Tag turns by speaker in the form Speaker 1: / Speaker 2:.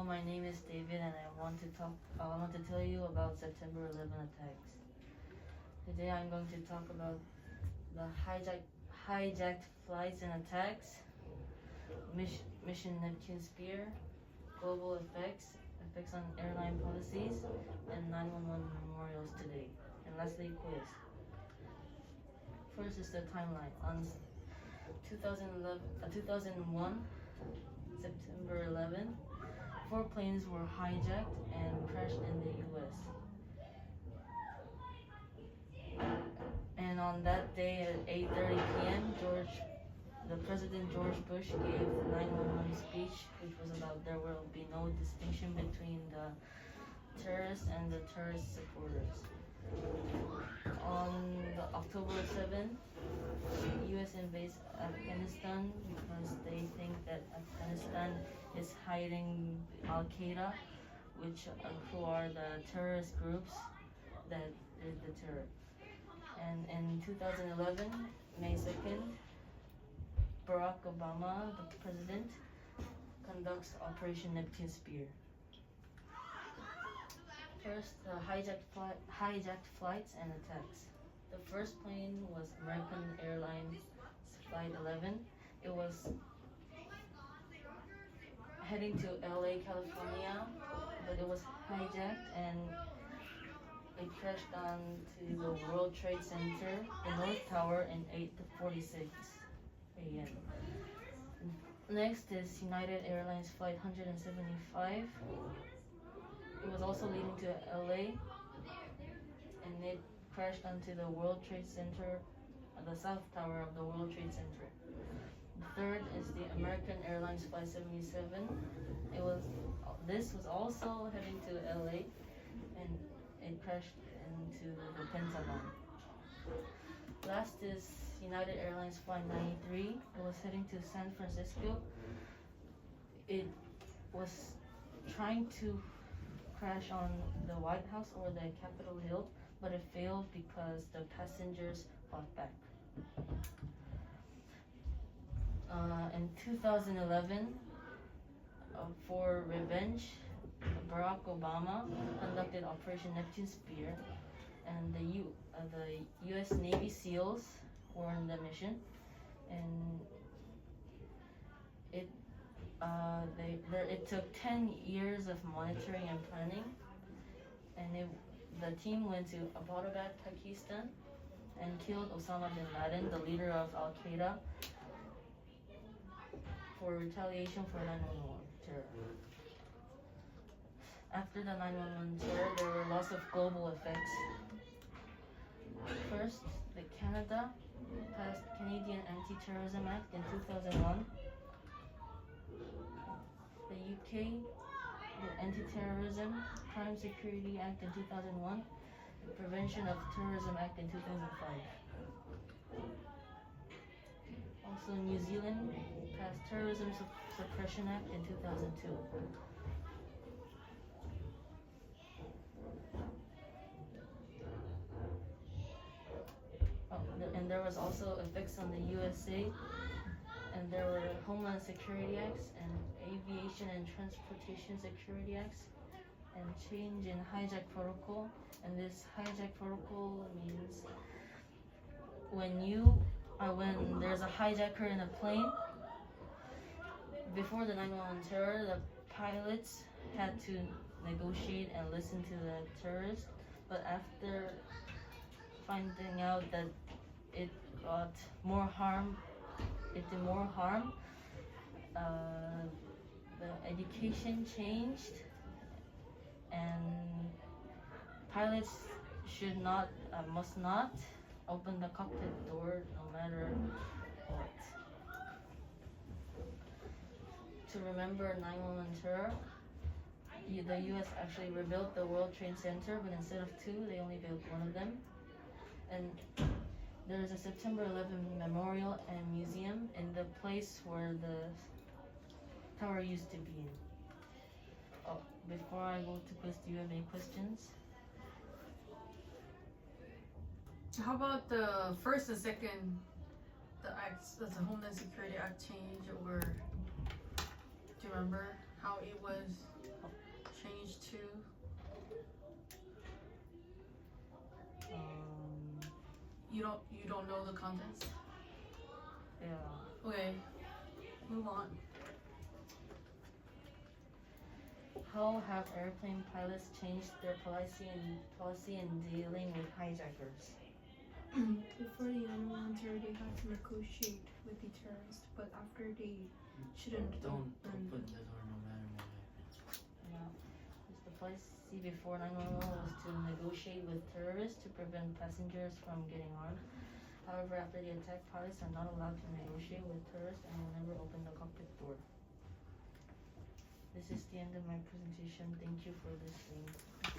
Speaker 1: my name is David, and I want to tell you about September 11 attacks. Today, I'm going to talk about the hijacked flights and attacks, Mission Neptune Spear, global effects on airline policies, and 911 memorials today. And lastly, quiz. First is the timeline. On 2001, September 11, 4 planes were hijacked and crashed in the U.S. And on that day at 8:30 p.m., President George Bush gave the 911 speech, which was about there will be no distinction between the terrorists and the terrorist supporters. On October 7, U.S. invades Afghanistan because they think that Afghanistan is hiding Al-Qaeda, who are the terrorist groups that did the terror. And in 2011, May 2nd, Barack Obama, the president, conducts Operation Neptune Spear. First, the hijacked flights and attacks. The first plane was American Airlines Flight 11. It was heading to LA, California, but it was hijacked and it crashed onto the World Trade Center, the North Tower, in 8:46 a.m. Next is United Airlines Flight 175. It was also leading to LA, and it crashed onto the World Trade Center, the South Tower of the World Trade Center. The third is the American Airlines Flight 77. This was also heading to LA, and it crashed into the Pentagon. Last is United Airlines Flight 93. It was heading to San Francisco. It was trying to crash on the White House or the Capitol Hill, but it failed because the passengers fought back. In 2011, for revenge, Barack Obama conducted Operation Neptune Spear, and the U.S. Navy SEALs were on the mission, and it took 10 years of monitoring and planning, and the team went to Abbottabad, Pakistan, and killed Osama bin Laden, the leader of Al-Qaeda, for retaliation for 911 terror. After the 911 terror, there were lots of global effects. First, Canada passed Canadian Anti-Terrorism Act in 2001. The UK, the Anti-Terrorism Crime Security Act in 2001, the Prevention of Terrorism Act in 2005. Also, New Zealand passed Terrorism Suppression Act in 2002. And there was also effects on the USA, and there were Homeland Security Acts and Aviation and Transportation Security Acts, and change in hijack protocol. And this hijack protocol means when there's a hijacker in a plane, before the 911 terror, the pilots had to negotiate and listen to the terrorists, but after finding out that it did more harm, the education changed, and pilots must not open the cockpit door no matter what. To remember 911 terror, the U.S. actually rebuilt the World Trade Center, but instead of 2, they only built 1 of them. And there is a September 11 memorial and museum in the place where the tower used to be in. Before I go to quiz, do you have any questions?
Speaker 2: How about the first and second, the acts, the Homeland Security Act change, or do you remember how it was two. You don't know the contents?
Speaker 1: Yeah.
Speaker 2: Okay. Move on.
Speaker 1: How have airplane pilots changed their policy in dealing with hijackers?
Speaker 3: Before the 911, they had to negotiate with the terrorists, but after they shouldn't
Speaker 4: Don't
Speaker 3: open.
Speaker 4: open the door no matter what happens.
Speaker 1: Yeah. The policy before 911 was to negotiate with terrorists to prevent passengers from getting harmed. However, after the attack, pilots are not allowed to negotiate with terrorists and will never open the cockpit door. This is the end of my presentation. Thank you for listening.